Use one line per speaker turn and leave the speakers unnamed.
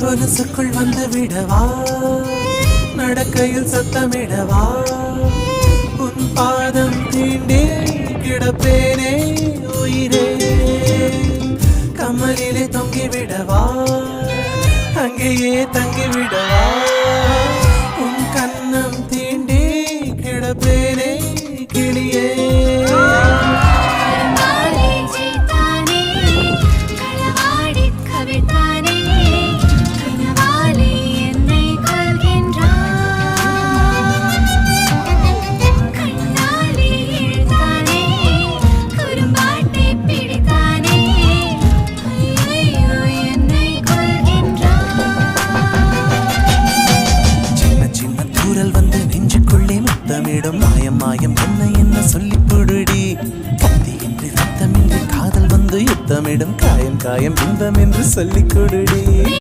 கொலுசுக்குள் வந்து விடவா, நடக்கையில் சத்தமிடவா, உன் பாதம் தீண்டி கிடப்பேனே உயிரே. கமலிலே தொங்கி விடவா, அங்கேயே தங்கி விடவா, உன் கண்ணம் தீண்டி கிடப்பேனே கிளியே. மாயம் மாயம் என்ன என்ன சொல்லி புடுடி, கத்தி என்று ரத்தம் என்று காதல் வந்து யுத்தமிடும், காயம் காயம் இன்பம் என்று சொல்லிக் கொடுடி.